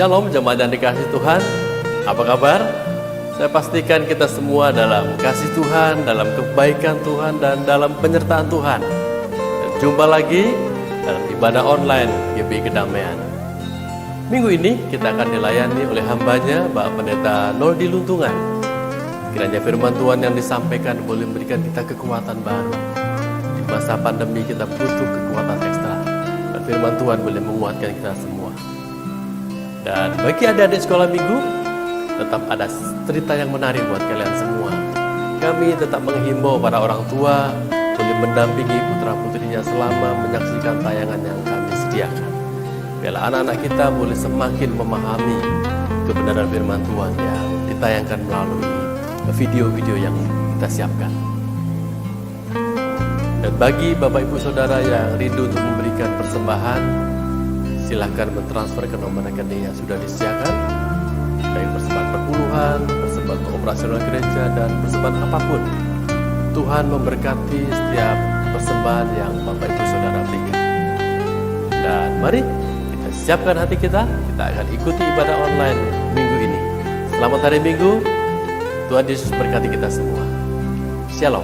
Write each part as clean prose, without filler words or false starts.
Shalom jemaat yang dikasih Tuhan. Apa kabar? Saya pastikan kita semua dalam kasih Tuhan, dalam kebaikan Tuhan, dan dalam penyertaan Tuhan. Dan jumpa lagi dalam ibadah online GBI Kedamaian. Minggu ini kita akan dilayani oleh hambanya Bapak Pendeta Nordi Luntungan. Kiranya firman Tuhan yang disampaikan boleh memberikan kita kekuatan baru. Di masa pandemi kita butuh kekuatan ekstra. Dan firman Tuhan boleh menguatkan kita semua. Dan bagi adik-adik sekolah minggu, tetap ada cerita yang menarik buat kalian semua. Kami tetap menghimbau para orang tua boleh mendampingi putra-putrinya selama menyaksikan tayangan yang kami sediakan. Biarlah anak-anak kita boleh semakin memahami kebenaran firman Tuhan yang ditayangkan melalui video-video yang kita siapkan. Dan bagi Bapak Ibu Saudara yang rindu untuk memberikan persembahan, silahkan mentransfer ke nomor rekening yang sudah disediakan, baik persembahan perpuluhan, persembahan untuk operasional gereja, dan persembahan apapun. Tuhan memberkati setiap persembahan yang Bapak Ibu Saudara berikan. Dan mari kita siapkan hati kita akan ikuti ibadah online minggu ini. Selamat hari Minggu, Tuhan Yesus berkati kita semua. Shalom.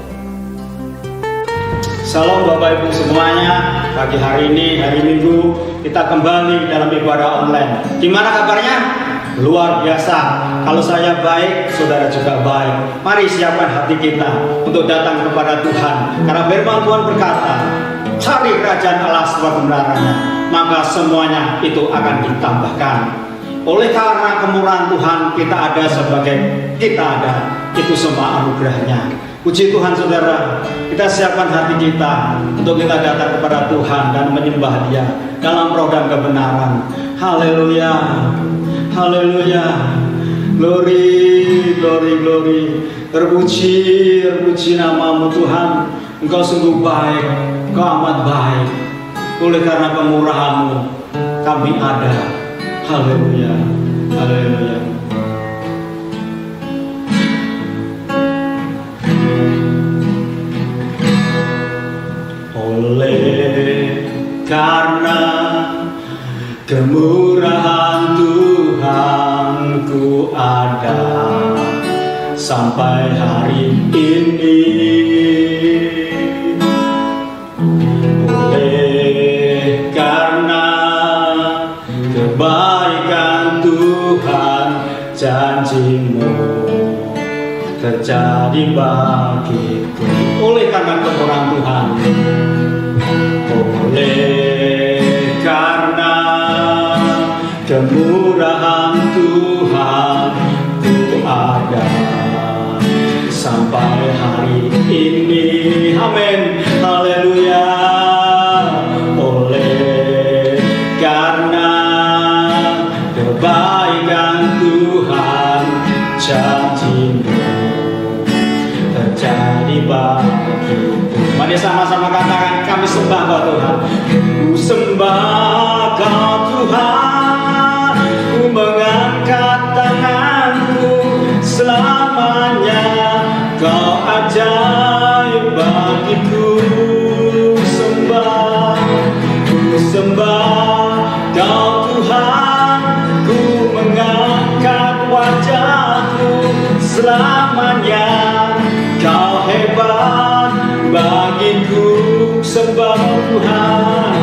Shalom Bapak Ibu semuanya. Pagi hari ini, hari Minggu, kita kembali dalam ibadah online. Gimana kabarnya? Luar biasa. Kalau saya baik, saudara juga baik. Mari siapkan hati kita untuk datang kepada Tuhan. Karena firman Tuhan berkata, cari kerajaan Allah sebuah kebenarannya, maka semuanya itu akan ditambahkan. Oleh karena kemurahan Tuhan, kita ada sebagai kita ada. Itu semua anugerahnya. Puji Tuhan saudara, kita siapkan hati kita untuk kita datang kepada Tuhan dan menyembah Dia dalam roh dan kebenaran. Haleluya, haleluya, glory, glory, glory. Terpuji namamu Tuhan. Engkau sungguh baik, Engkau amat baik. Oleh karena kemurahan-Mu kami ada. Haleluya, haleluya. Oleh karena kemurahan Tuhan ku ada sampai hari ini. Oleh karena kebaikan Tuhan, janji-Mu terjadi bagiku. Oleh karena kemurahan Tuhan, oleh karena kemurahan Tuhan ku ada sampai hari ini. Amin, haleluya. Oleh karena kebaikan Tuhan, janji-Mu terjadi bagiku. Mari sama-sama katakan, kami sembah Kau Tuhan. Ku sembah Kau Tuhan, ku mengangkat tanganku selamanya. Kau ajaib bagiku. Ku sembah Kau Tuhan, ku mengangkat wajahku selamanya. Kau hebat bagiku, sembah Tuhan.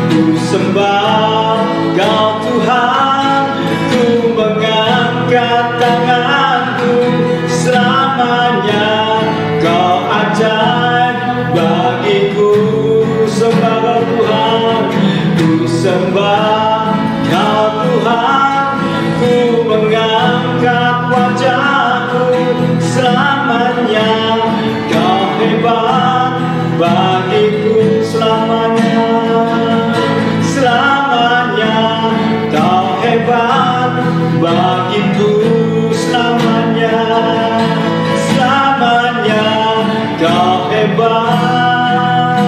Ku sembah Kau Tuhan, ku mengangkat tanganku selamanya. Kau ajaib bagiku, sembah Tuhan. Ku sembah Kau Tuhan, ku mengangkat wajahku selamanya. Kau hebat bagiku selamanya. Selamanya Kau hebat bagiku selamanya. Selamanya Kau hebat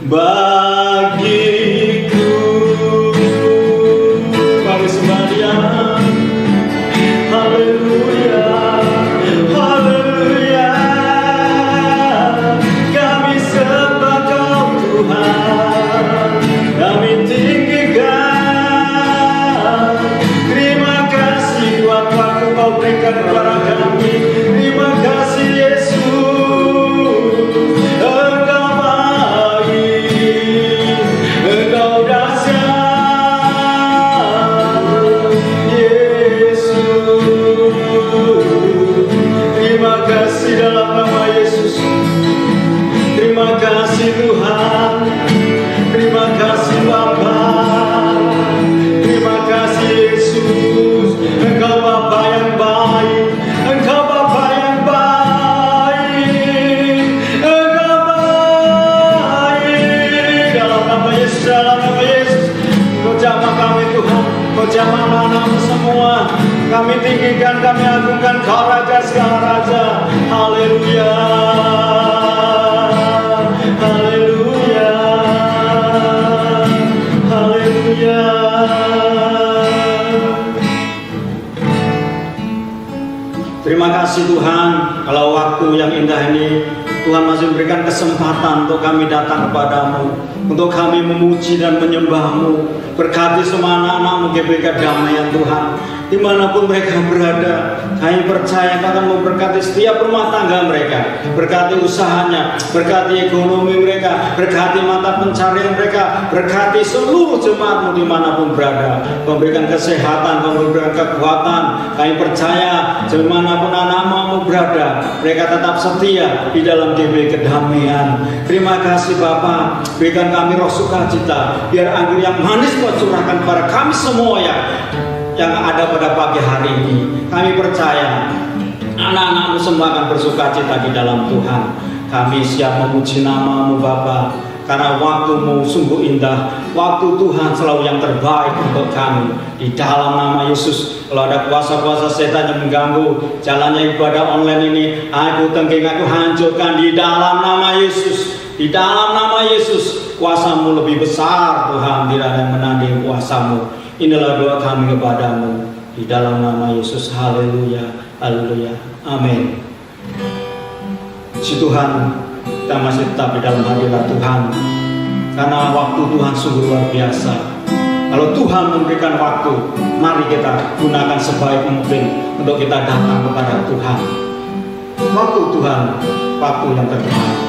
bagiku. Mari sembah Dia. Haleluya, haleluya. Kami sembah Kau Tuhan, kami tinggi semua. Kami tinggikan, kami agungkan Kau Raja segala raja. Haleluya, haleluya, haleluya. Terima kasih Tuhan, kalau waktu yang indah ini Tuhan masih memberikan kesempatan untuk kami datang kepadamu, untuk kami memuji dan menyembahmu. Berkati semua anak-anakmu GBK Damaian Tuhan, dimanapun mereka berada. Kami percaya Kau akan memberkati setiap rumah tangga mereka, berkati usahanya, berkati ekonomi mereka, berkati mata pencarian mereka, berkati seluruh jemaatmu dimanapun berada. Memberikan kesehatan, memberikan kekuatan. Kami percaya dimanapun anak-anakmu berada, mereka tetap setia di dalam GBK Kedamaian. Terima kasih Bapa, berikan kami roh sukacita, biar anggur yang manis Kau curahkan kepada kami semua yang ada pada pagi hari ini. Kami percaya anak-anakmu semua akan bersukacita di dalam Tuhan. Kami siap memuji nama-Mu Bapa, karena waktu-Mu sungguh indah. Waktu Tuhan selalu yang terbaik untuk kami. Di dalam nama Yesus, kalau ada kuasa-kuasa setan yang mengganggu jalannya ibadah online ini, aku tengking, aku hancurkan di dalam nama Yesus. Di dalam nama Yesus, kuasa-Mu lebih besar Tuhan, tidak ada yang menanding kuasa-Mu. Inilah doa kami kepadamu di dalam nama Yesus. Haleluya, haleluya, amin. Si Tuhan, kita masih tetap di dalam hadirat Tuhan, karena waktu Tuhan sungguh luar biasa. Kalau Tuhan memberikan waktu, mari kita gunakan sebaik mungkin untuk kita datang kepada Tuhan. Waktu Tuhan, waktu yang terbaik.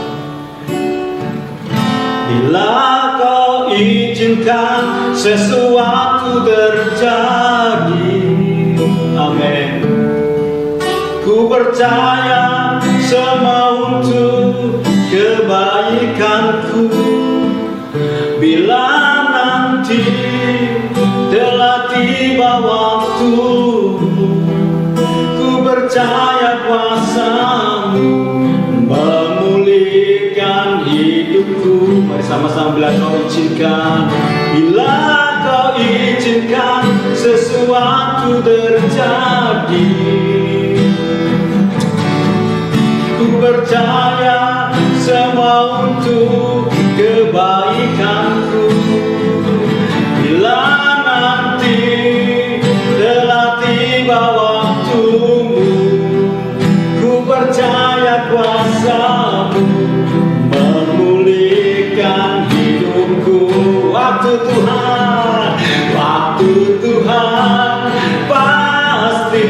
Bila Kau izinkan sesuatu terjadi, amin. Ku percaya semua untuk kebaikanku. Bila nanti telah tiba waktu, ku percaya kuasa-Mu memulihkan hidupku. Mari sama-sama bila Kau izinkan, bila Kau izinkan sesuatu terjadi, ku percaya semua untuk kebaikanku. Bila nanti telah tiba waktu-Mu, ku percaya kuasa-Mu memulihkan hidupku. Waktu Tuhan, waktu Tuhan pasti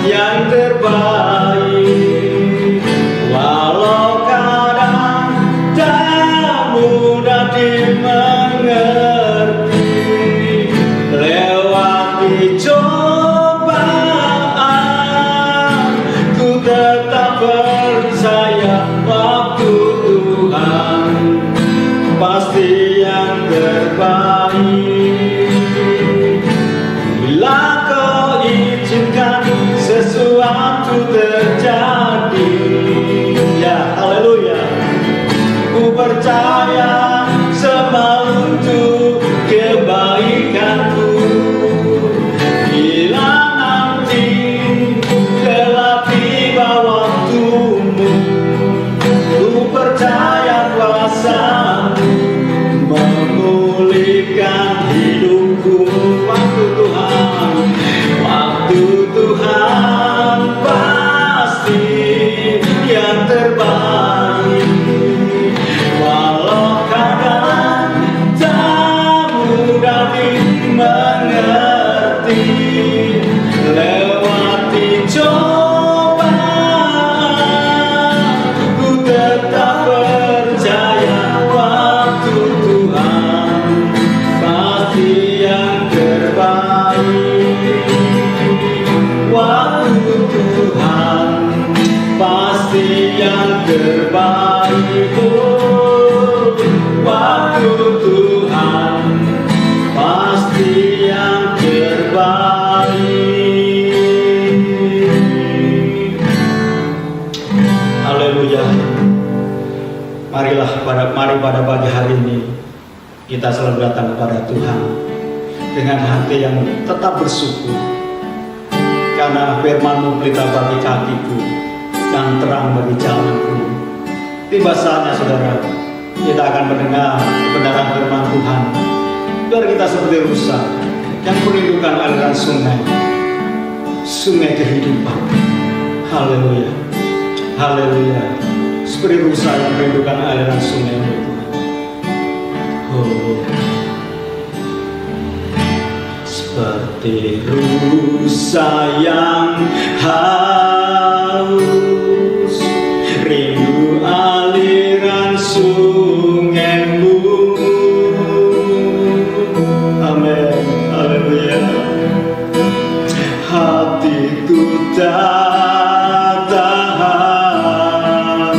yang terbaik. Walau kadang tak mudah dimengerti, lewati cobaan, ku tetap percaya waktu Tuhan pasti yang terbaik. Bila Kau izinkan sesuatu terjadi, ya haleluya, ku percaya semua untuk kebaikanku. Bila nanti telah tiba waktu-Mu, ku percaya kuasa-Mu memulihkan hidupku. Waktu Tuhan, waktu Tuhan pasti yang terbaik. Walau kadang tak mudah dimengerti, lewati cobaan, ku tetap percaya waktu Tuhan pasti yang terbaik. Waktu Tuhan pasti yang terbaik. Oh, waktu Tuhan pasti yang terbaik. Haleluya. Mari pada pagi hari ini kita selalu datang kepada Tuhan. dengan hati yang tetap bersyukur. Karena firman-Mu pelita bagi kakiku dan terang bagi jalanku. Tiba saatnya saudara, kita akan mendengar kebenaran firman Tuhan. Biar kita seperti rusa yang merindukan aliran sungai, sungai kehidupan. Haleluya, haleluya. Seperti rusa yang merindukan aliran sungai Tuhan. Oh, seperti rusa yang haus, rindu aliran sungai-Mu. Amin, haleluya. Hatiku tak tahan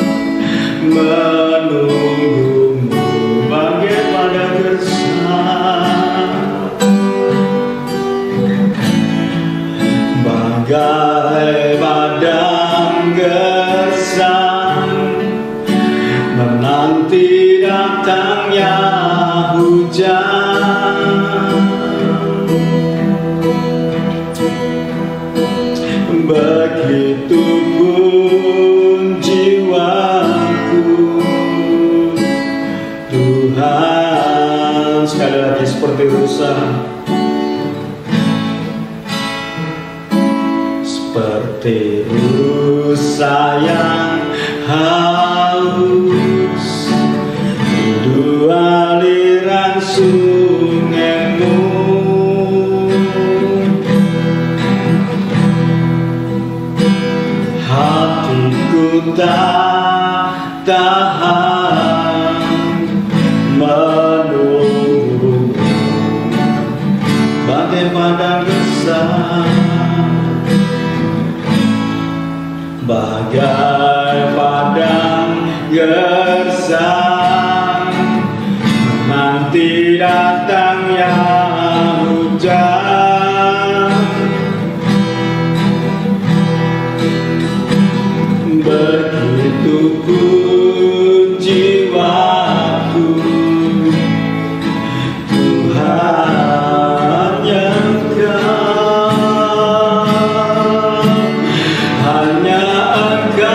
menunggu-Mu bagai padang gersang, bagai padang gersang, menanti datangnya hujan. Begitu pun jiwaku, Tuhan. Sekali lagi seperti rusa, seperti rusa yang haus, rindu aliran sungai-Mu. Hatiku tak tahan menunggu bagai padang gersang, bagai padang gersang, menanti datangnya hujan. Begitu pun jiwaku, Tuhan yang Engkau, hanya Engkau,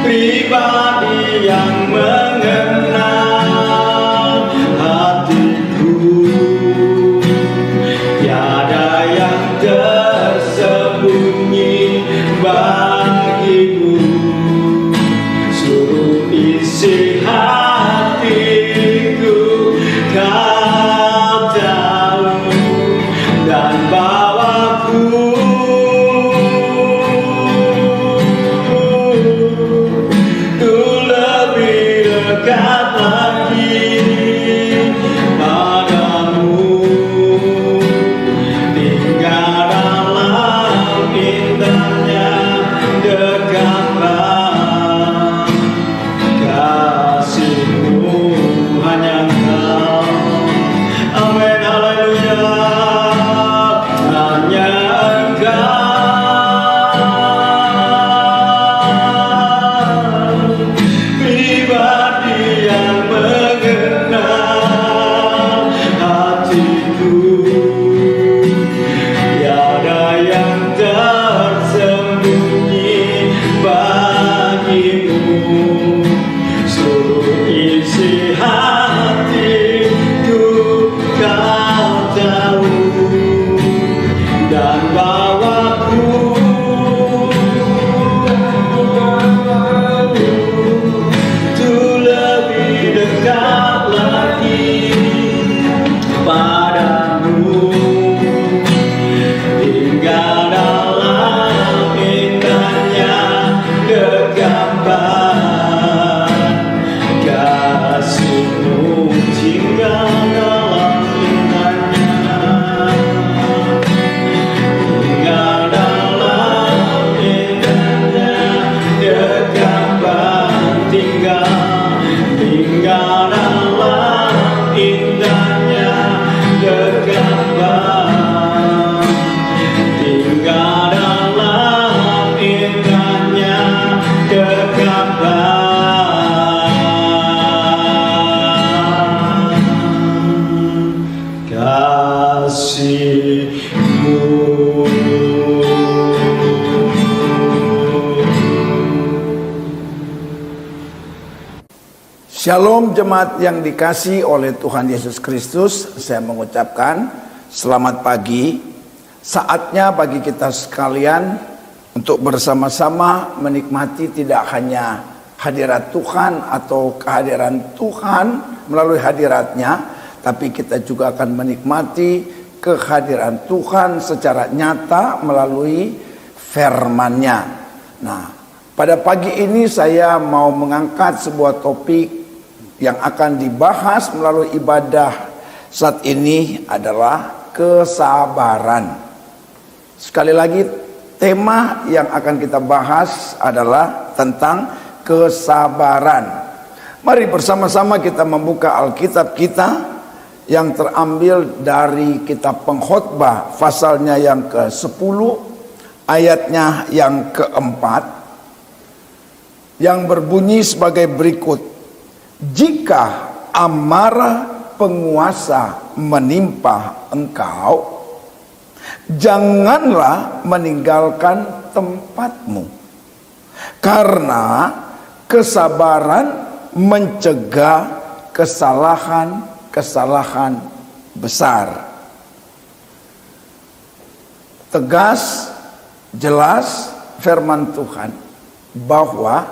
pribadi yang mengenal hatiku. Tiada yang tersembunyi bagi-Mu, seluruh isi hatiku Kau tahu, dan bawaku untuk lebih dekat lagi padamu. Tinggal dalam indahnya dekapan kasih-Mu, hanya Engkau. Amin, haleluya. Hanya Engkau, pribadi yang mengenal hatiku. Tiada yang tersembunyi bagi-Mu, seluruh isi hatiku Kau tahu, dan bawaku untuk lebih dekat lagi padamu. Tinggal dalam indahnya dekapan kasih-Mu, tinggal dalam indahnya, tinggal dalam indahnya dekapan, tinggal dalam indahnya dekapan, tinggal dalam indahnya dekapan. Shalom jemaat yang dikasihi oleh Tuhan Yesus Kristus. Saya mengucapkan selamat pagi. Saatnya bagi kita sekalian untuk bersama-sama menikmati tidak hanya hadirat Tuhan atau kehadiran Tuhan melalui hadiratnya, tapi kita juga akan menikmati kehadiran Tuhan secara nyata melalui firman-Nya. Nah, pada pagi ini saya mau mengangkat sebuah topik yang akan dibahas melalui ibadah saat ini adalah kesabaran. Sekali lagi, tema yang akan kita bahas adalah tentang kesabaran. Mari bersama-sama kita membuka Alkitab kita yang terambil dari kitab Pengkhotbah pasalnya yang ke-10, ayatnya yang ke-4, yang berbunyi sebagai berikut. Jika amarah penguasa menimpa engkau, janganlah meninggalkan tempatmu, karena kesabaran mencegah kesalahan besar. Tegas, jelas firman Tuhan bahwa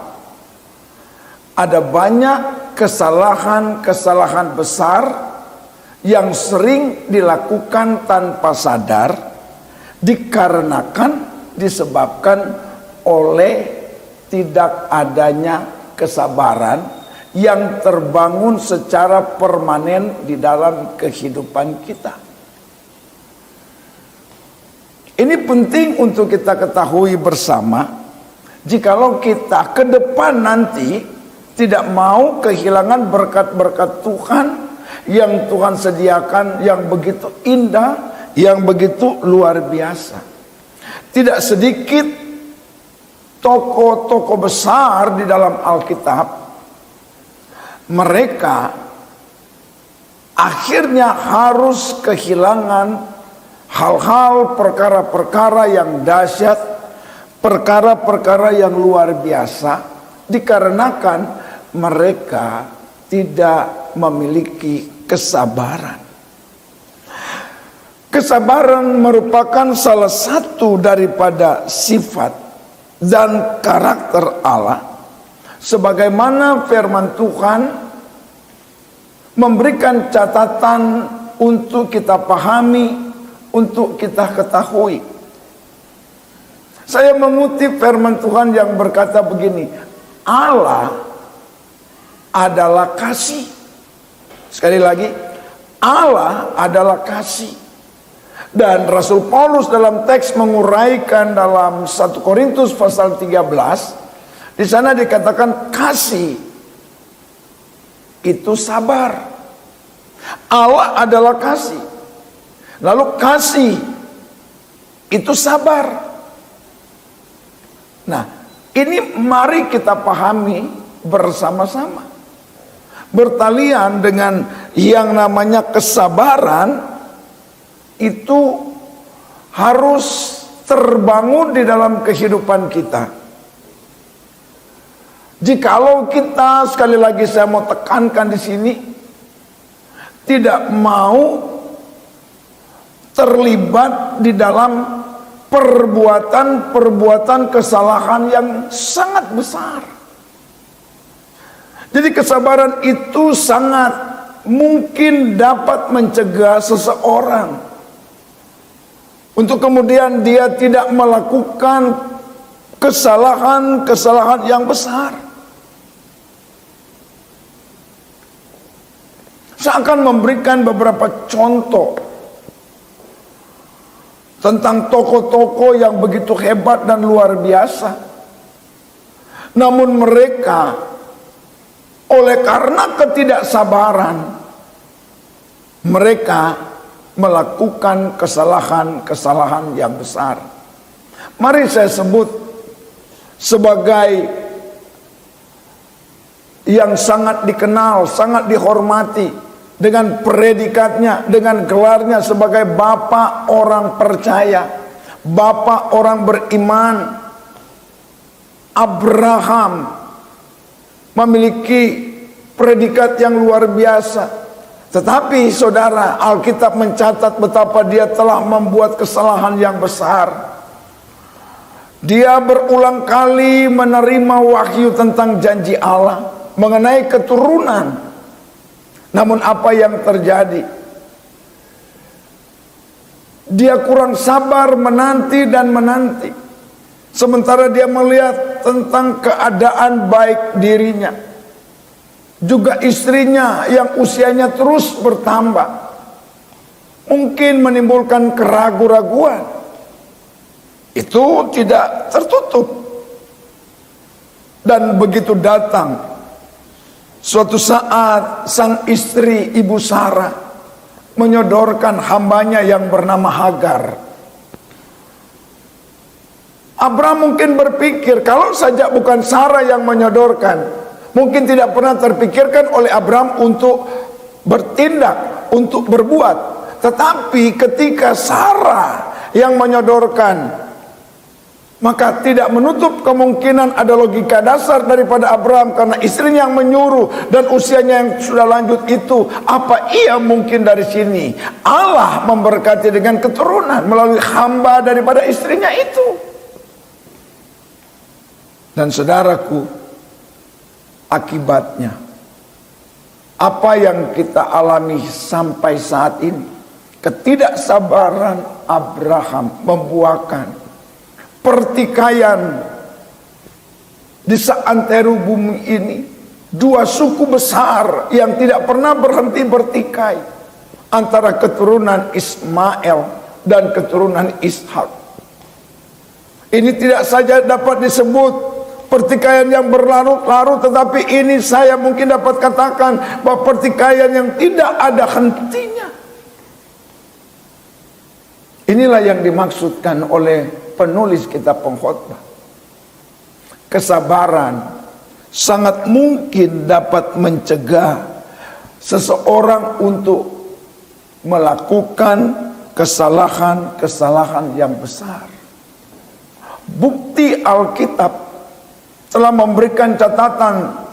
ada banyak kesalahan besar yang sering dilakukan tanpa sadar disebabkan oleh tidak adanya kesabaran yang terbangun secara permanen di dalam kehidupan kita. Ini penting untuk kita ketahui bersama. Jikalau kita ke depan nanti tidak mau kehilangan berkat-berkat Tuhan yang Tuhan sediakan, yang begitu indah, yang begitu luar biasa. Tidak sedikit tokoh-tokoh besar di dalam Alkitab, mereka akhirnya harus kehilangan hal-hal, perkara-perkara yang dahsyat, perkara-perkara yang luar biasa, dikarenakan mereka tidak memiliki kesabaran. Kesabaran merupakan salah satu daripada sifat dan karakter Allah. Sebagaimana firman Tuhan memberikan catatan untuk kita pahami, untuk kita ketahui. Saya mengutip firman Tuhan yang berkata begini, Allah adalah kasih. Sekali lagi, Allah adalah kasih. Dan Rasul Paulus dalam teks menguraikan dalam 1 Korintus pasal 13, di sana dikatakan kasih itu sabar. Allah adalah kasih. Lalu kasih itu sabar. Nah, ini mari kita pahami bersama-sama. Bertalian dengan yang namanya kesabaran itu harus terbangun di dalam kehidupan kita. Jikalau kita, sekali lagi saya mau tekankan di sini, tidak mau terlibat di dalam perbuatan kesalahan yang sangat besar. Jadi kesabaran itu sangat mungkin dapat mencegah seseorang untuk kemudian dia tidak melakukan kesalahan yang besar. Saya akan memberikan beberapa contoh tentang tokoh-tokoh yang begitu hebat dan luar biasa. Namun mereka oleh karena ketidaksabaran, mereka melakukan kesalahan yang besar. Mari saya sebut sebagai yang sangat dikenal, sangat dihormati dengan predikatnya, dengan gelarnya sebagai Bapak orang percaya, Bapak orang beriman. Abraham memiliki predikat yang luar biasa. Tetapi saudara, Alkitab mencatat betapa dia telah membuat kesalahan yang besar. Dia berulang kali menerima wahyu tentang janji Allah mengenai keturunan. Namun apa yang terjadi? Dia kurang sabar menanti dan menanti. Sementara dia melihat tentang keadaan baik dirinya, juga istrinya yang usianya terus bertambah, mungkin menimbulkan keraguan-raguan. Itu tidak tertutup. Dan begitu datang suatu saat, sang istri Ibu Sarah menyodorkan hambanya yang bernama Hagar. Abraham mungkin berpikir, kalau saja bukan Sarah yang menyodorkan, mungkin tidak pernah terpikirkan oleh Abraham untuk bertindak, untuk berbuat. Tetapi ketika Sarah yang menyodorkan, maka tidak menutup kemungkinan ada logika dasar daripada Abraham, karena istrinya yang menyuruh dan usianya yang sudah lanjut itu. Apa ia mungkin dari sini Allah memberkati dengan keturunan melalui hamba daripada istrinya itu? Dan saudaraku, akibatnya apa yang kita alami sampai saat ini, ketidaksabaran Abraham membuahkan pertikaian di seantero bumi ini. Dua suku besar yang tidak pernah berhenti bertikai, antara keturunan Ismail dan keturunan Ishak. Ini tidak saja dapat disebut pertikaian yang berlarut-larut, tetapi ini saya mungkin dapat katakan bahwa pertikaian yang tidak ada hentinya. Inilah yang dimaksudkan oleh penulis kitab Pengkhotbah. Kesabaran sangat mungkin dapat mencegah seseorang untuk melakukan kesalahan-kesalahan yang besar. Bukti Alkitab telah memberikan catatan,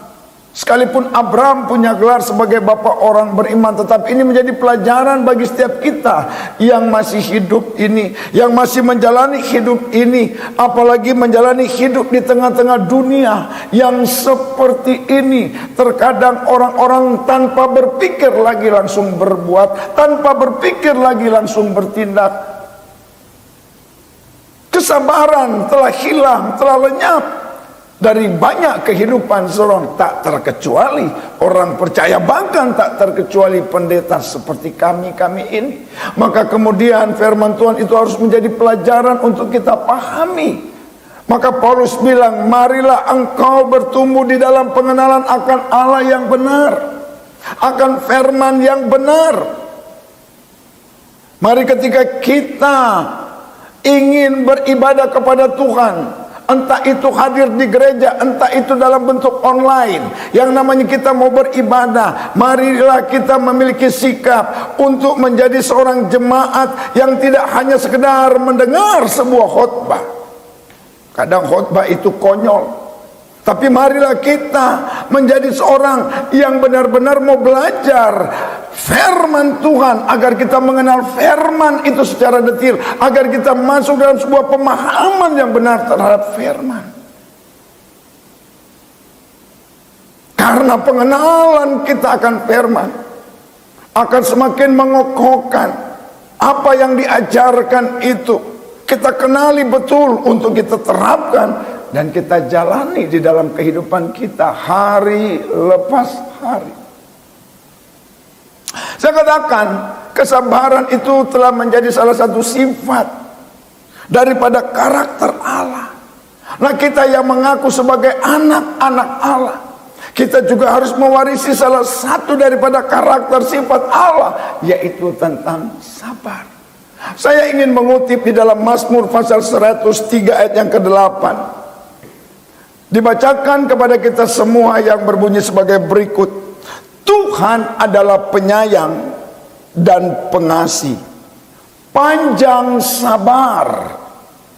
sekalipun Abraham punya gelar sebagai bapak orang beriman, tetapi ini menjadi pelajaran bagi setiap kita yang masih hidup ini, yang masih menjalani hidup ini, apalagi menjalani hidup di tengah-tengah dunia yang seperti ini. Terkadang orang-orang tanpa berpikir lagi langsung berbuat, tanpa berpikir lagi langsung bertindak. Kesabaran telah hilang, telah lenyap dari banyak kehidupan seorang, tak terkecuali orang percaya, bahkan tak terkecuali pendeta seperti kami ini. Maka kemudian firman Tuhan itu harus menjadi pelajaran untuk kita pahami. Maka Paulus bilang, marilah engkau bertumbuh di dalam pengenalan akan Allah yang benar, akan firman yang benar. Mari ketika kita ingin beribadah kepada Tuhan, entah itu hadir di gereja, entah itu dalam bentuk online, yang namanya kita mau beribadah, marilah kita memiliki sikap untuk menjadi seorang jemaat yang tidak hanya sekedar mendengar sebuah khotbah. Kadang khotbah itu konyol, tapi marilah kita menjadi seorang yang benar-benar mau belajar firman Tuhan, agar kita mengenal firman itu secara detail, agar kita masuk dalam sebuah pemahaman yang benar terhadap firman. Karena pengenalan kita akan firman akan semakin mengokohkan apa yang diajarkan itu. Kita kenali betul untuk kita terapkan dan kita jalani di dalam kehidupan kita hari lepas hari. Saya katakan, kesabaran itu telah menjadi salah satu sifat daripada karakter Allah. Nah, kita yang mengaku sebagai anak-anak Allah, kita juga harus mewarisi salah satu daripada karakter sifat Allah, yaitu tentang sabar. Saya ingin mengutip di dalam Mazmur pasal 103 ayat yang ke-8. Dibacakan kepada kita semua yang berbunyi sebagai berikut. Tuhan adalah penyayang dan pengasih, panjang sabar.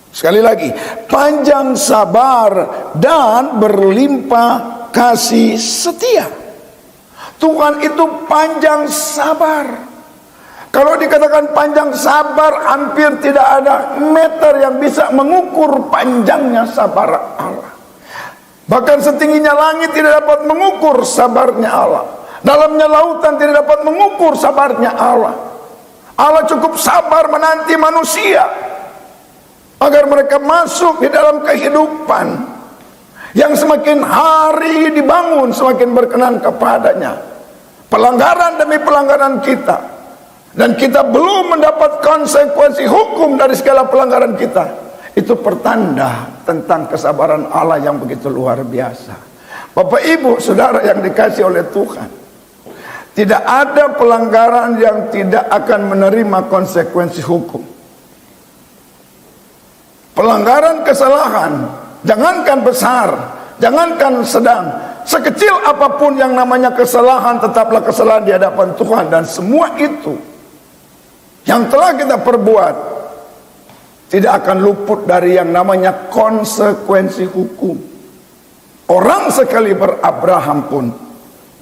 Sekali lagi, panjang sabar dan berlimpah kasih setia. Tuhan itu panjang sabar. Kalau dikatakan panjang sabar, hampir tidak ada meter yang bisa mengukur panjangnya sabar Allah. Bahkan setingginya langit tidak dapat mengukur sabarnya Allah. Dalamnya lautan tidak dapat mengukur sabarnya Allah. Allah cukup sabar menanti manusia agar mereka masuk di dalam kehidupan yang semakin hari dibangun semakin berkenan kepadanya. Pelanggaran demi pelanggaran kita, dan kita belum mendapat konsekuensi hukum dari segala pelanggaran kita, itu pertanda tentang kesabaran Allah yang begitu luar biasa. Bapak Ibu Saudara yang dikasihi oleh Tuhan, tidak ada pelanggaran yang tidak akan menerima konsekuensi hukum. Pelanggaran kesalahan, jangankan besar, jangankan sedang, sekecil apapun yang namanya kesalahan, tetaplah kesalahan di hadapan Tuhan. Dan semua itu yang telah kita perbuat tidak akan luput dari yang namanya konsekuensi hukum. Orang sekali Abraham pun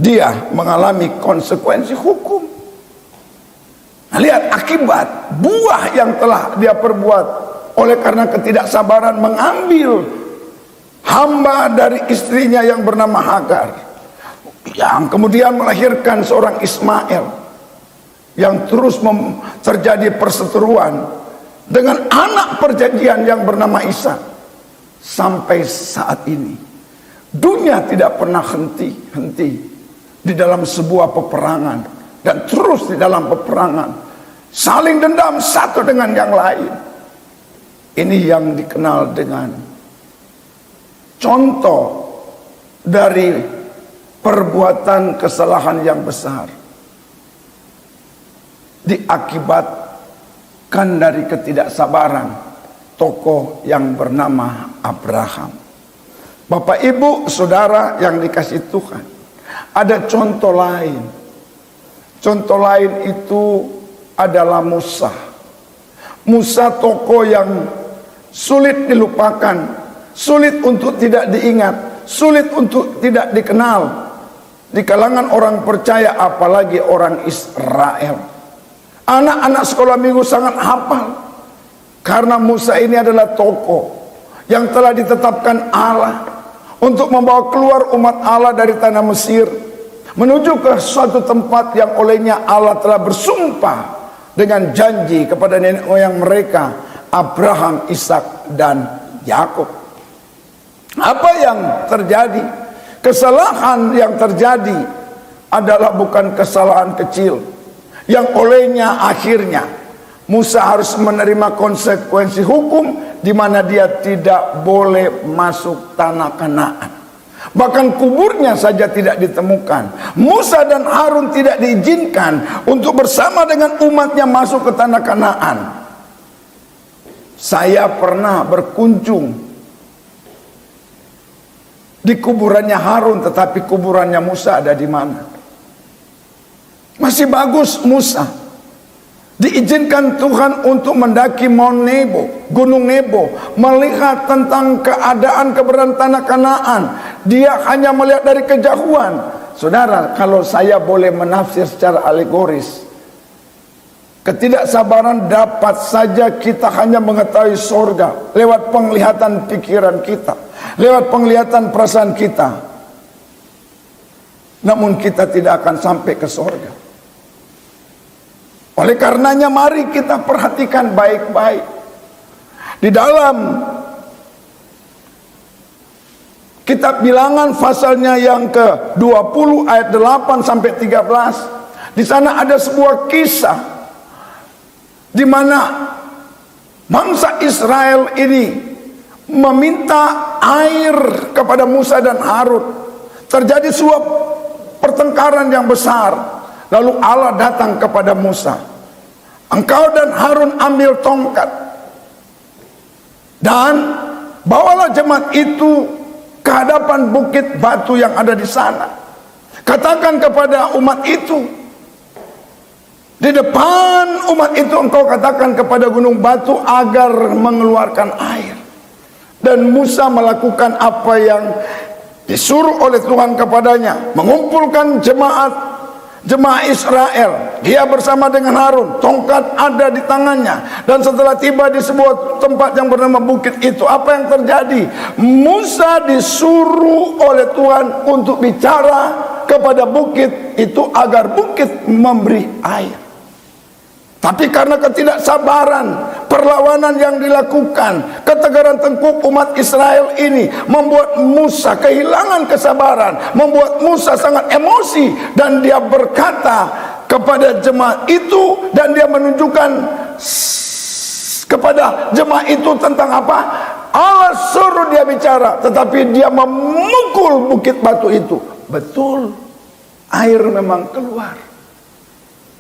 dia mengalami konsekuensi hukum. Nah, lihat akibat buah yang telah dia perbuat oleh karena ketidaksabaran mengambil hamba dari istrinya yang bernama Hagar, yang kemudian melahirkan seorang Ismail, yang terus terjadi perseteruan dengan anak perjanjian yang bernama Isa. Sampai saat ini dunia tidak pernah henti di dalam sebuah peperangan, dan terus di dalam peperangan saling dendam satu dengan yang lain. Ini yang dikenal dengan contoh dari perbuatan kesalahan yang besar, diakibatkan dari ketidaksabaran tokoh yang bernama Abraham. Bapak Ibu Saudara yang dikasihi Tuhan, ada contoh lain. Contoh lain itu adalah Musa. Musa tokoh yang sulit dilupakan, sulit untuk tidak diingat, sulit untuk tidak dikenal di kalangan orang percaya, apalagi orang Israel. Anak-anak sekolah minggu sangat hafal, karena Musa ini adalah tokoh yang telah ditetapkan Allah untuk membawa keluar umat Allah dari tanah Mesir menuju ke suatu tempat yang olehnya Allah telah bersumpah dengan janji kepada nenek moyang mereka, Abraham, Ishak, dan Yakub. Apa yang terjadi? Kesalahan yang terjadi adalah bukan kesalahan kecil, yang olehnya akhirnya Musa harus menerima konsekuensi hukum, di mana dia tidak boleh masuk tanah Kanaan. Bahkan kuburnya saja tidak ditemukan. Musa dan Harun tidak diizinkan untuk bersama dengan umatnya masuk ke tanah Kanaan. Saya pernah berkunjung di kuburannya Harun, tetapi kuburannya Musa ada di mana? Masih bagus Musa diizinkan Tuhan untuk mendaki Mount Nebo, Gunung Nebo, melihat tentang keadaan keberadaan tanah Kanaan. Dia hanya melihat dari kejauhan. Saudara, kalau saya boleh menafsir secara alegoris, ketidaksabaran dapat saja kita hanya mengetahui surga lewat penglihatan pikiran kita, lewat penglihatan perasaan kita. Namun kita tidak akan sampai ke surga. Oleh karenanya mari kita perhatikan baik-baik. Di dalam kitab Bilangan pasalnya yang ke-20 ayat 8 sampai 13, di sana ada sebuah kisah di mana bangsa Israel ini meminta air kepada Musa dan Harun. Terjadi sebuah pertengkaran yang besar. Lalu Allah datang kepada Musa, engkau dan Harun ambil tongkat dan bawalah jemaat itu ke hadapan bukit batu yang ada di sana. Katakan kepada umat itu, di depan umat itu engkau katakan kepada gunung batu agar mengeluarkan air. Dan Musa melakukan apa yang disuruh oleh Tuhan kepadanya, mengumpulkan jemaat jemaah Israel. Dia bersama dengan Harun, tongkat ada di tangannya. Dan setelah tiba di sebuah tempat yang bernama bukit itu, apa yang terjadi? Musa disuruh oleh Tuhan untuk bicara kepada bukit itu agar bukit memberi air. Tapi karena ketidaksabaran, perlawanan yang dilakukan, ketegaran tengkuk umat Israel ini membuat Musa kehilangan kesabaran, membuat Musa sangat emosi, dan dia berkata kepada jemaat itu, dan dia menunjukkan kepada jemaat itu tentang apa? Allah suruh dia bicara, tetapi dia memukul bukit batu itu. Betul, air memang keluar.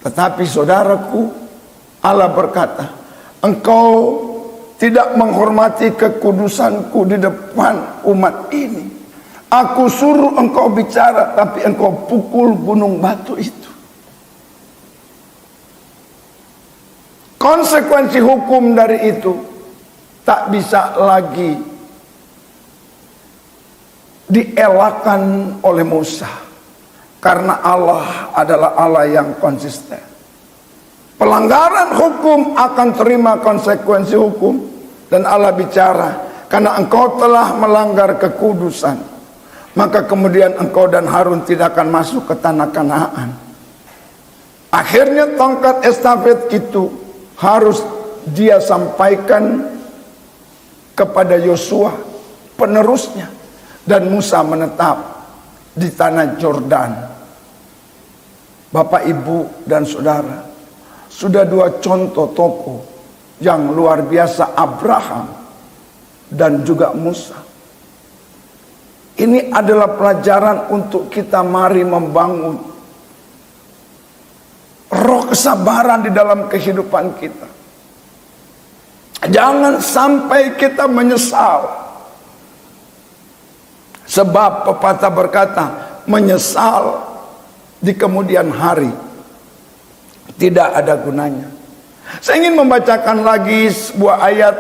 Tetapi saudaraku, Allah berkata, engkau tidak menghormati kekudusanku di depan umat ini. Aku suruh engkau bicara, tapi engkau pukul gunung batu itu. Konsekuensi hukum dari itu tak bisa lagi dielakkan oleh Musa, karena Allah adalah Allah yang konsisten. Pelanggaran hukum akan terima konsekuensi hukum. Dan Allah bicara, karena engkau telah melanggar kekudusan, maka kemudian engkau dan Harun tidak akan masuk ke tanah Kanaan. Akhirnya tongkat estafet itu harus dia sampaikan kepada Yosua, penerusnya. Dan Musa menetap di tanah Yordan. Bapak, Ibu, dan Saudara, sudah dua contoh tokoh yang luar biasa, Abraham dan juga Musa. Ini adalah pelajaran untuk kita, mari membangun roh kesabaran di dalam kehidupan kita. Jangan sampai kita menyesal. Sebab pepatah berkata, menyesal di kemudian hari tidak ada gunanya. Saya ingin membacakan lagi sebuah ayat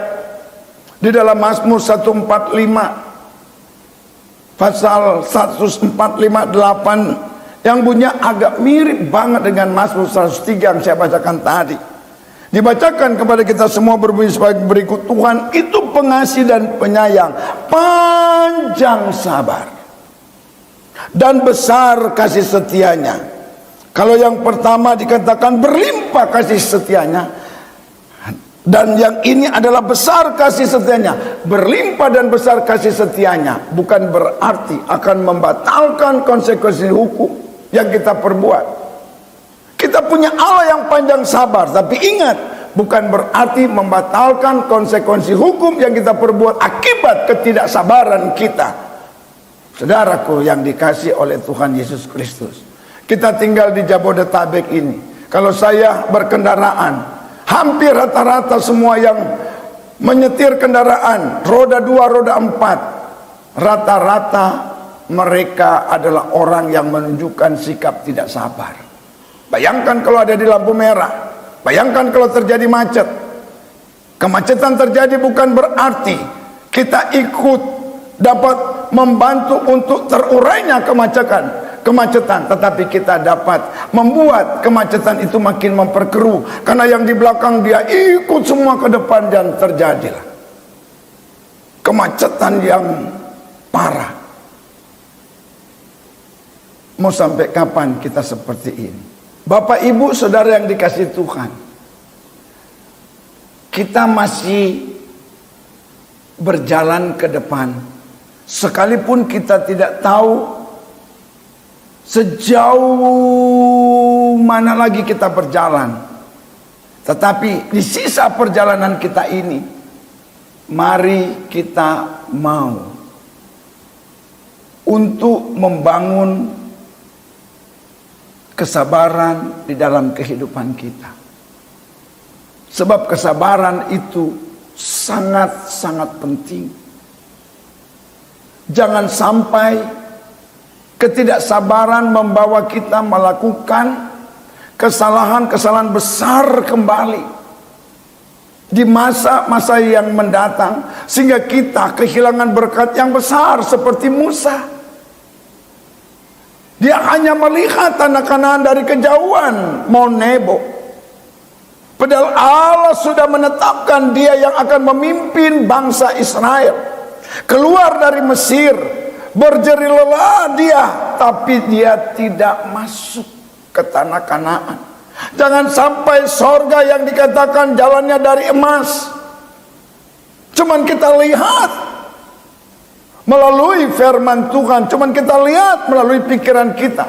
di dalam Mazmur 145 pasal 145:8 yang bunyinya agak mirip banget dengan Mazmur 103 yang saya bacakan tadi. Dibacakan kepada kita semua berbunyi sebagai berikut: Tuhan itu pengasih dan penyayang, panjang sabar, dan besar kasih setianya. Kalau yang pertama dikatakan berlimpah kasih setianya, dan yang ini adalah besar kasih setianya. Berlimpah dan besar kasih setianya bukan berarti akan membatalkan konsekuensi hukum yang kita perbuat. Kita punya Allah yang panjang sabar, tapi ingat, bukan berarti membatalkan konsekuensi hukum yang kita perbuat akibat ketidaksabaran kita. Saudaraku yang dikasihi oleh Tuhan Yesus Kristus, kita tinggal di Jabodetabek ini. Kalau saya berkendaraan, hampir rata-rata semua yang menyetir kendaraan roda 2, roda 4, rata-rata mereka adalah orang yang menunjukkan sikap tidak sabar. Bayangkan kalau ada di lampu merah, bayangkan kalau terjadi macet. Kemacetan terjadi bukan berarti kita ikut dapat membantu untuk terurainya kemacetan, tetapi kita dapat membuat kemacetan itu makin memperkeruh, karena yang di belakang dia ikut semua ke depan, dan terjadilah kemacetan yang parah. Mau sampai kapan kita seperti ini? Bapak, Ibu, Saudara yang dikasihi Tuhan, kita masih berjalan ke depan, sekalipun kita tidak tahu sejauh mana lagi kita berjalan. Tetapi di sisa perjalanan kita ini, mari kita mau untuk membangun kesabaran di dalam kehidupan kita. Sebab kesabaran itu sangat-sangat penting. Jangan sampai ketidaksabaran membawa kita melakukan kesalahan-kesalahan besar kembali di masa-masa yang mendatang, sehingga kita kehilangan berkat yang besar seperti Musa. Dia hanya melihat tanah Kanaan dari kejauhan, mau nebo. Padahal Allah sudah menetapkan dia yang akan memimpin bangsa Israel keluar dari Mesir. Berjeri lelah dia, tapi dia tidak masuk ke tanah Kanaan. Jangan sampai sorga yang dikatakan jalannya dari emas, cuman kita lihat melalui firman Tuhan, cuman kita lihat melalui pikiran kita,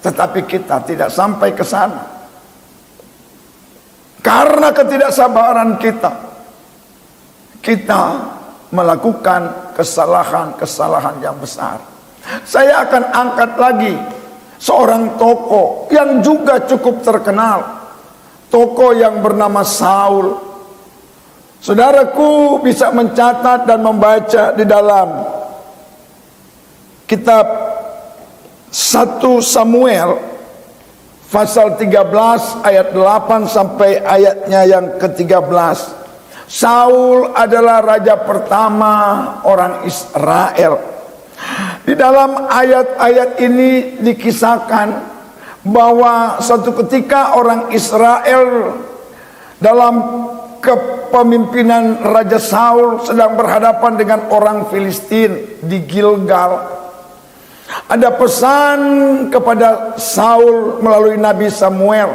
tetapi kita tidak sampai ke sana. Karena ketidaksabaran kita, kita melakukan kesalahan-kesalahan yang besar. Saya akan angkat lagi seorang tokoh yang juga cukup terkenal, tokoh yang bernama Saul. Saudaraku bisa mencatat dan membaca di dalam kitab 1 Samuel pasal 13 ayat 8 sampai ayatnya yang ke-13. Saul adalah raja pertama orang Israel. Di dalam ayat-ayat ini dikisahkan bahwa suatu ketika orang Israel dalam kepemimpinan Raja Saul sedang berhadapan dengan orang Filistin di Gilgal. Ada pesan kepada Saul melalui Nabi Samuel,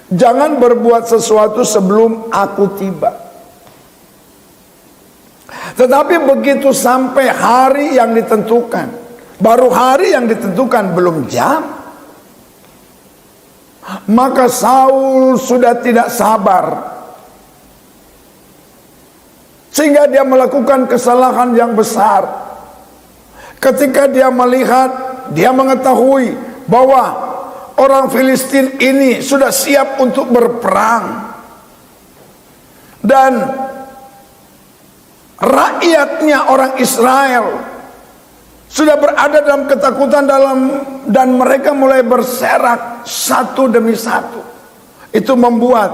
jangan berbuat sesuatu sebelum aku tiba. Tetapi begitu sampai hari yang ditentukan, baru hari yang ditentukan, belum jam, maka Saul sudah tidak sabar, sehingga dia melakukan kesalahan yang besar. Ketika dia melihat, dia mengetahui bahwa orang Filistin ini sudah siap untuk berperang, dan rakyatnya orang Israel sudah berada dalam ketakutan dan mereka mulai berserak satu demi satu. Itu membuat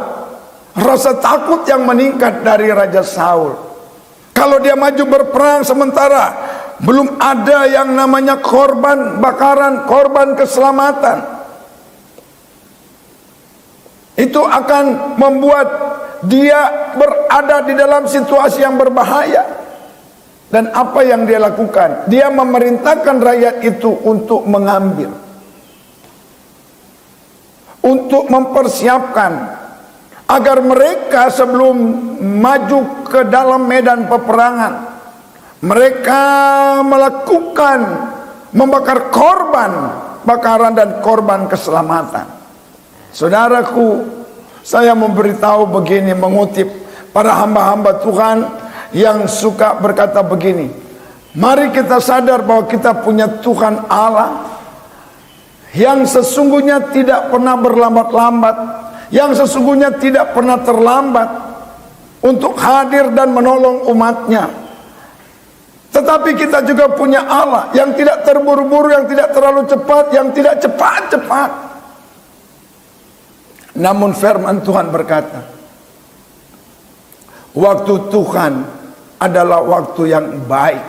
rasa takut yang meningkat dari Raja Saul. Kalau dia maju berperang sementara belum ada yang namanya korban bakaran, korban keselamatan, itu akan membuat dia berada di dalam situasi yang berbahaya. Dan apa yang dia lakukan? Dia memerintahkan rakyat itu untuk mengambil, untuk mempersiapkan agar mereka sebelum maju ke dalam medan peperangan, mereka melakukan membakar korban bakaran dan korban keselamatan. Saudaraku, saya memberitahu begini, mengutip para hamba-hamba Tuhan yang suka berkata begini, mari kita sadar bahwa kita punya Tuhan Allah yang sesungguhnya tidak pernah berlambat-lambat, yang sesungguhnya tidak pernah terlambat untuk hadir dan menolong umatnya. Tetapi kita juga punya Allah yang tidak terburu-buru, yang tidak terlalu cepat, yang tidak cepat-cepat. Namun firman Tuhan berkata, waktu Tuhan adalah waktu yang baik,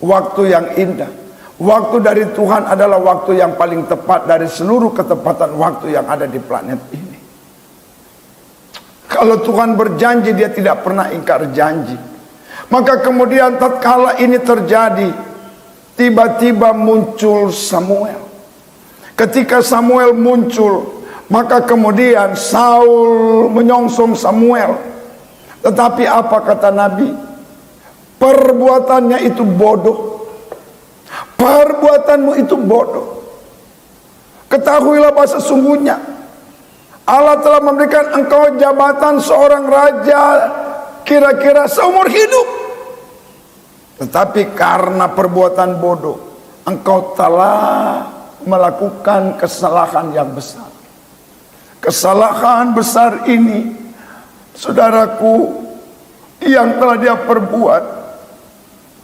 waktu yang indah. Waktu dari Tuhan adalah waktu yang paling tepat dari seluruh ketepatan waktu yang ada di planet ini. Kalau Tuhan berjanji, dia tidak pernah ingkar janji. Maka kemudian tatkala ini terjadi, tiba-tiba muncul Samuel. Ketika Samuel muncul, maka kemudian Saul menyongsong Samuel. Tetapi apa kata Nabi? Perbuatannya itu bodoh. Perbuatanmu itu bodoh. Ketahuilah bahwa sesungguhnya Allah telah memberikan engkau jabatan seorang raja kira-kira seumur hidup. Tetapi karena perbuatan bodoh, engkau telah melakukan kesalahan yang besar. Kesalahan besar ini, saudaraku, yang telah dia perbuat,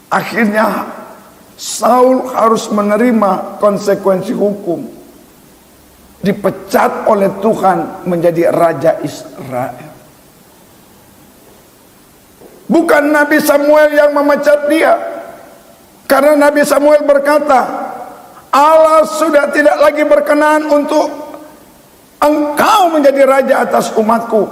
akhirnya Saul harus menerima konsekuensi hukum. Dipecat oleh Tuhan menjadi raja Israel. Bukan Nabi Samuel yang memecat dia. Karena Nabi Samuel berkata, Allah sudah tidak lagi berkenan untuk engkau menjadi raja atas umatku,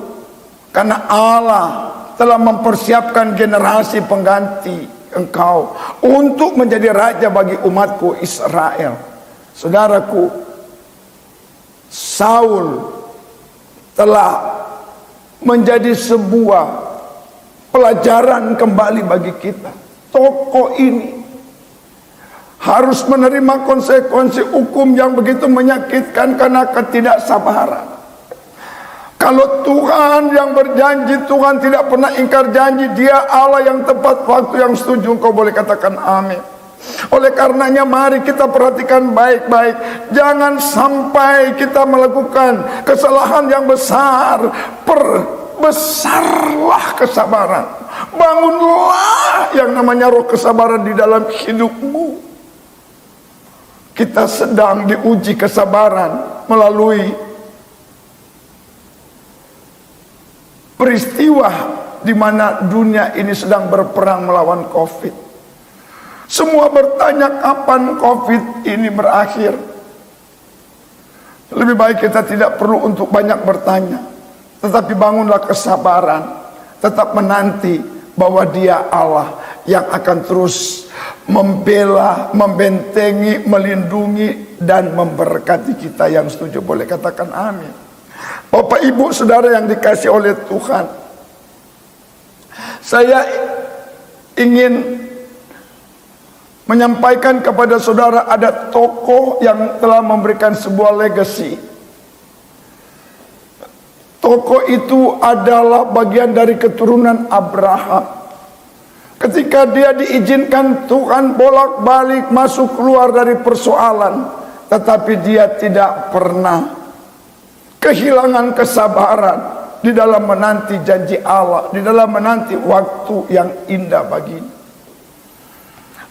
karena Allah telah mempersiapkan generasi pengganti engkau untuk menjadi raja bagi umatku Israel. Saudaraku, Saul telah menjadi sebuah pelajaran kembali bagi kita. Tokoh ini harus menerima konsekuensi hukum yang begitu menyakitkan karena ketidaksabaran. Kalau Tuhan yang berjanji, Tuhan tidak pernah ingkar janji. Dia Allah yang tepat waktu, yang setuju. Kau boleh katakan amin. Oleh karenanya mari kita perhatikan baik-baik. Jangan sampai kita melakukan kesalahan yang besar. Perbesarlah kesabaran. Bangunlah yang namanya roh kesabaran di dalam hidupmu. Kita sedang diuji kesabaran melalui peristiwa di mana dunia ini sedang berperang melawan COVID. Semua bertanya kapan COVID ini berakhir. Lebih baik kita tidak perlu untuk banyak bertanya, tetapi bangunlah kesabaran, tetap menanti bahwa Dia Allah yang akan terus membela, membentengi, melindungi, dan memberkati kita. Yang setuju boleh katakan amin. Bapak, Ibu, Saudara yang dikasihi oleh Tuhan, saya ingin menyampaikan kepada saudara ada tokoh yang telah memberikan sebuah legacy. Tokoh itu adalah bagian dari keturunan Abraham. Ketika dia diizinkan Tuhan bolak-balik masuk keluar dari persoalan, tetapi dia tidak pernah kehilangan kesabaran di dalam menanti janji Allah, di dalam menanti waktu yang indah baginya.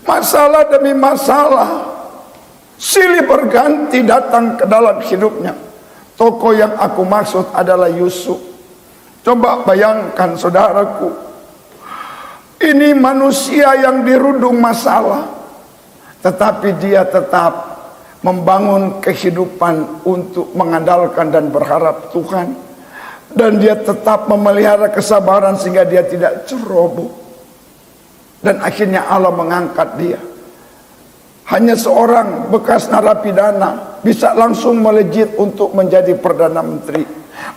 Masalah demi masalah silih berganti datang ke dalam hidupnya. Tokoh yang aku maksud adalah Yusuf. Coba bayangkan saudaraku, ini manusia yang dirundung masalah, tetapi dia tetap membangun kehidupan untuk mengandalkan dan berharap Tuhan. Dan dia tetap memelihara kesabaran sehingga dia tidak ceroboh. Dan akhirnya Allah mengangkat dia. Hanya seorang bekas narapidana bisa langsung melejit untuk menjadi Perdana Menteri.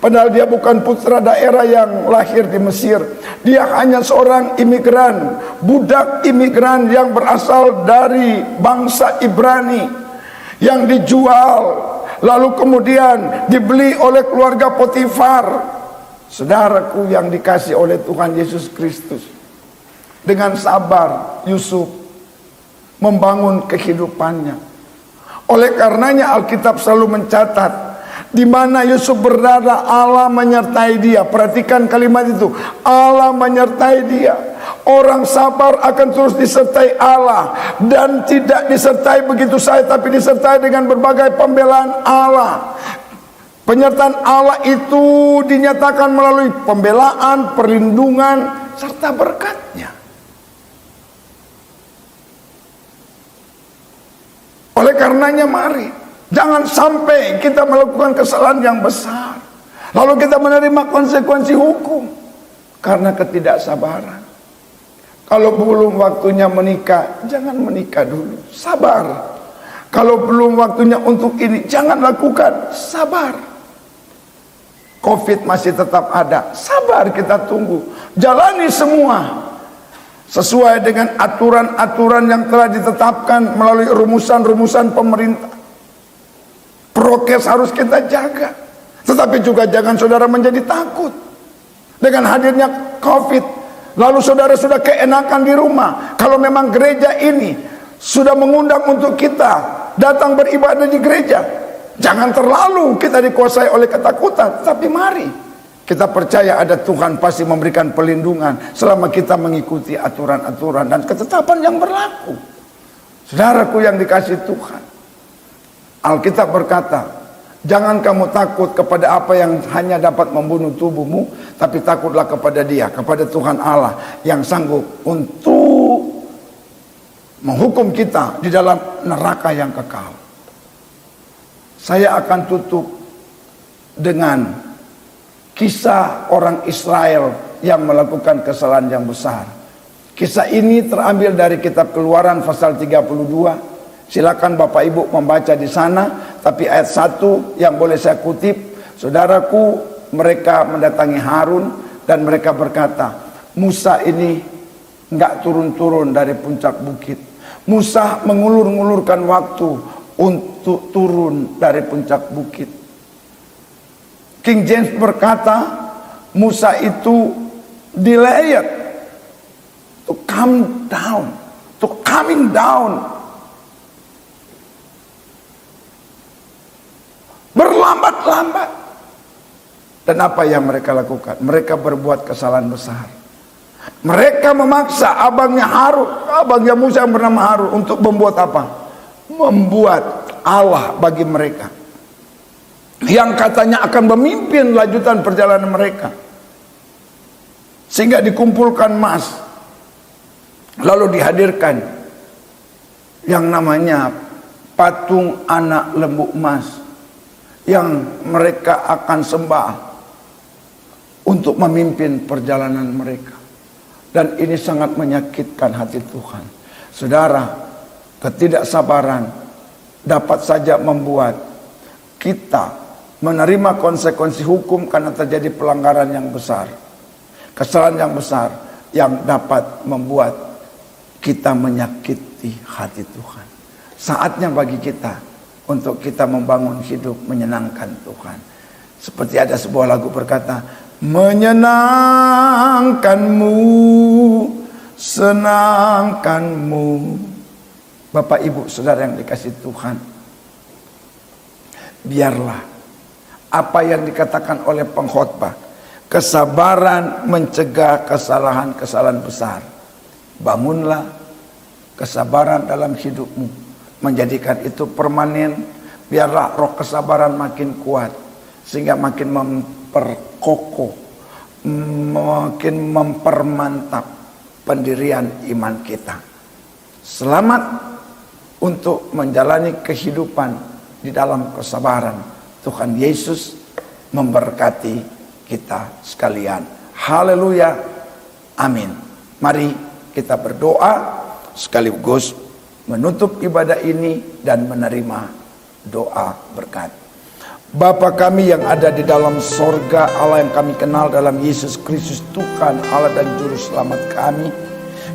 Padahal dia bukan putra daerah yang lahir di Mesir. Dia hanya seorang imigran, budak imigran yang berasal dari bangsa Ibrani, yang dijual, lalu kemudian dibeli oleh keluarga Potifar. Saudaraku yang dikasihi oleh Tuhan Yesus Kristus, dengan sabar Yusuf membangun kehidupannya. Oleh karenanya Alkitab selalu mencatat, di mana Yusuf berada Allah menyertai dia. Perhatikan kalimat itu, Allah menyertai dia. Orang sabar akan terus disertai Allah, dan tidak disertai begitu saja, tapi disertai dengan berbagai pembelaan Allah. Penyertaan Allah itu dinyatakan melalui pembelaan, perlindungan, serta berkat-Nya. Oleh karenanya mari, jangan sampai kita melakukan kesalahan yang besar, lalu kita menerima konsekuensi hukum karena ketidaksabaran. Kalau belum waktunya menikah, jangan menikah dulu, sabar. Kalau belum waktunya untuk ini, jangan lakukan, sabar. COVID masih tetap ada, sabar, kita tunggu. Jalani semua sesuai dengan aturan-aturan yang telah ditetapkan melalui rumusan-rumusan pemerintah. Prokes harus kita jaga. Tetapi juga jangan saudara menjadi takut dengan hadirnya COVID. Lalu saudara sudah keenakan di rumah. Kalau memang gereja ini sudah mengundang untuk kita datang beribadah di gereja, jangan terlalu kita dikuasai oleh ketakutan. Tapi mari kita percaya ada Tuhan pasti memberikan perlindungan selama kita mengikuti aturan-aturan dan ketetapan yang berlaku. Saudaraku yang dikasihi Tuhan, Alkitab berkata, jangan kamu takut kepada apa yang hanya dapat membunuh tubuhmu, tapi takutlah kepada Dia, kepada Tuhan Allah yang sanggup untuk menghukum kita di dalam neraka yang kekal. Saya akan tutup dengan kisah orang Israel yang melakukan kesalahan yang besar. Kisah ini terambil dari kitab Keluaran pasal 32. Silakan Bapak Ibu membaca di sana. Tapi ayat 1 yang boleh saya kutip, saudaraku, mereka mendatangi Harun dan mereka berkata, Musa ini enggak turun-turun dari puncak bukit. Musa mengulur-ngulurkan waktu untuk turun dari puncak bukit. King James berkata, Musa itu delayed to come down, to coming down. Berlambat-lambat. Dan apa yang mereka lakukan? Mereka berbuat kesalahan besar. Mereka memaksa abangnya Musa yang bernama Harun untuk membuat apa? Membuat Allah bagi mereka, yang katanya akan memimpin lanjutan perjalanan mereka. Sehingga dikumpulkan emas, lalu dihadirkan yang namanya patung anak lembu emas yang mereka akan sembah untuk memimpin perjalanan mereka. Dan ini sangat menyakitkan hati Tuhan. Saudara, ketidaksabaran dapat saja membuat kita menerima konsekuensi hukum karena terjadi pelanggaran yang besar, kesalahan yang besar yang dapat membuat kita menyakiti hati Tuhan. Saatnya bagi kita untuk kita membangun hidup menyenangkan Tuhan. Seperti ada sebuah lagu berkata, menyenangkanmu, senangkanmu. Bapak Ibu Saudara yang dikasihi Tuhan, biarlah apa yang dikatakan oleh pengkhotbah, kesabaran mencegah kesalahan-kesalahan besar. Bangunlah kesabaran dalam hidupmu, menjadikan itu permanen. Biarlah roh kesabaran makin kuat, sehingga makin memperkokoh, makin mempermantap pendirian iman kita. Selamat untuk menjalani kehidupan di dalam kesabaran. Tuhan Yesus memberkati kita sekalian. Haleluya. Amin. Mari kita berdoa sekaligus menutup ibadah ini dan menerima doa berkat. Bapa kami yang ada di dalam sorga, Allah yang kami kenal dalam Yesus Kristus Tuhan Allah dan Juru Selamat kami.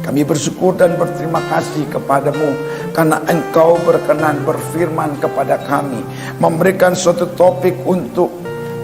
Kami bersyukur dan berterima kasih kepadamu karena Engkau berkenan berfirman kepada kami, memberikan suatu topik untuk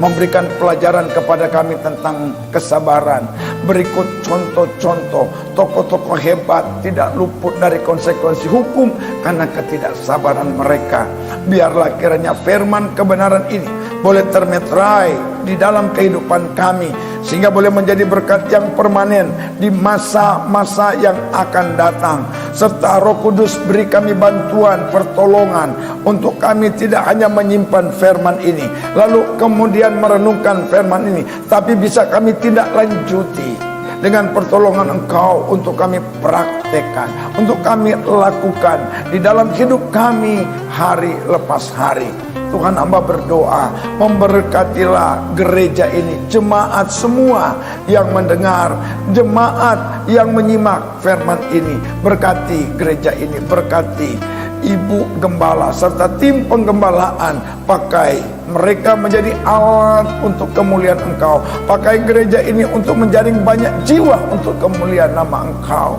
memberikan pelajaran kepada kami tentang kesabaran. Berikut contoh-contoh tokoh-tokoh hebat tidak luput dari konsekuensi hukum karena ketidaksabaran mereka. Biarlah kiranya firman kebenaran ini boleh termeterai di dalam kehidupan kami, sehingga boleh menjadi berkat yang permanen di masa-masa yang akan datang. Serta Roh Kudus beri kami bantuan, pertolongan untuk kami tidak hanya menyimpan firman ini lalu kemudian merenungkan firman ini, tapi bisa kami tindak lanjuti dengan pertolongan Engkau untuk kami praktekkan, untuk kami lakukan di dalam hidup kami hari lepas hari. Tuhan, hamba berdoa, memberkatilah gereja ini, jemaat semua yang mendengar, jemaat yang menyimak firman ini. Berkati gereja ini, berkati Ibu Gembala serta tim penggembalaan. Pakai mereka menjadi alat untuk kemuliaan Engkau. Pakai gereja ini untuk menjaring banyak jiwa untuk kemuliaan nama Engkau.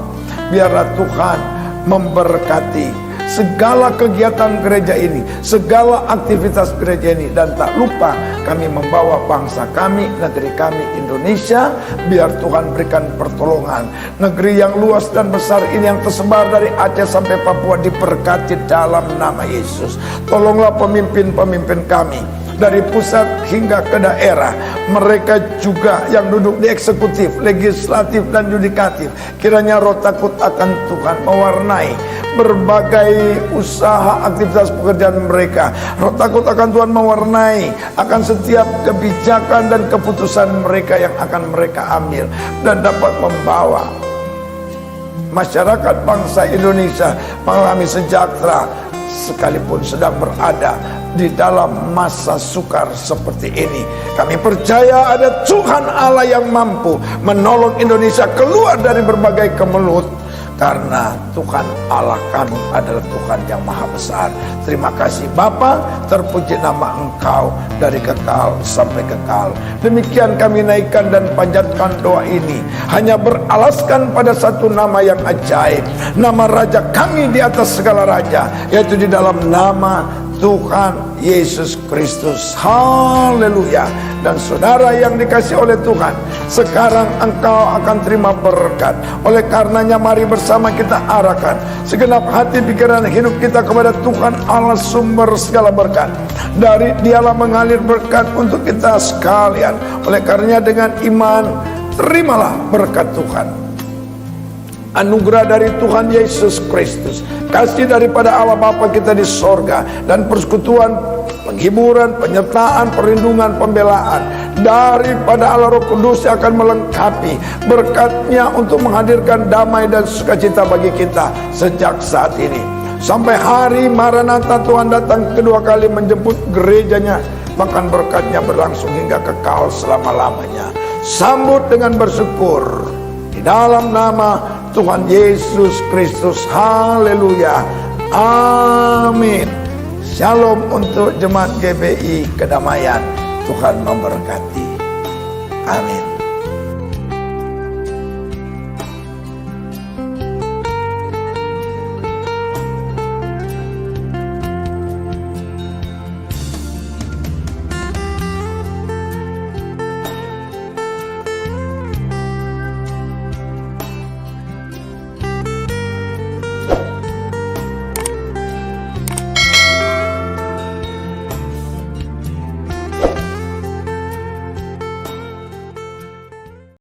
Biarlah Tuhan memberkati segala kegiatan gereja ini, segala aktivitas gereja ini, dan tak lupa kami membawa bangsa kami, negeri kami Indonesia. Biar Tuhan berikan pertolongan. Negeri yang luas dan besar ini yang tersebar dari Aceh sampai Papua diberkati dalam nama Yesus. Tolonglah pemimpin-pemimpin kami dari pusat hingga ke daerah, mereka juga yang duduk di eksekutif, legislatif dan yudikatif. Kiranya roh takut akan Tuhan mewarnai berbagai usaha aktivitas pekerjaan mereka. Roh takut akan Tuhan mewarnai akan setiap kebijakan dan keputusan mereka yang akan mereka ambil, dan dapat membawa masyarakat bangsa Indonesia mengalami sejahtera sekalipun sedang berada di dalam masa sukar seperti ini. Kami percaya ada Tuhan Allah yang mampu menolong Indonesia keluar dari berbagai kemelut, karena Tuhan Allah kami adalah Tuhan yang maha besar. Terima kasih Bapa, terpuji nama Engkau dari kekal sampai kekal. Demikian kami naikkan dan panjatkan doa ini, hanya beralaskan pada satu nama yang ajaib, nama Raja kami di atas segala raja, yaitu di dalam nama Tuhan Yesus Kristus. Haleluya. Dan saudara yang dikasihi oleh Tuhan, sekarang engkau akan terima berkat. Oleh karenanya mari bersama kita arahkan segenap hati, pikiran, hidup kita kepada Tuhan Allah sumber segala berkat. Dari Dialah mengalir berkat untuk kita sekalian. Oleh karenanya dengan iman terimalah berkat Tuhan. Anugerah dari Tuhan Yesus Kristus, kasih daripada Allah Bapa kita di sorga, dan persekutuan, penghiburan, penyertaan, perlindungan, pembelaan daripada Allah Roh Kudus yang akan melengkapi berkatnya untuk menghadirkan damai dan sukacita bagi kita sejak saat ini sampai hari Maranatha Tuhan datang kedua kali menjemput gerejanya. Bahkan berkatnya berlangsung hingga kekal selama-lamanya. Sambut dengan bersyukur di dalam nama Tuhan Yesus Kristus. Haleluya. Amin. Shalom untuk jemaat GBI Kedamaian. Tuhan memberkati. Amin.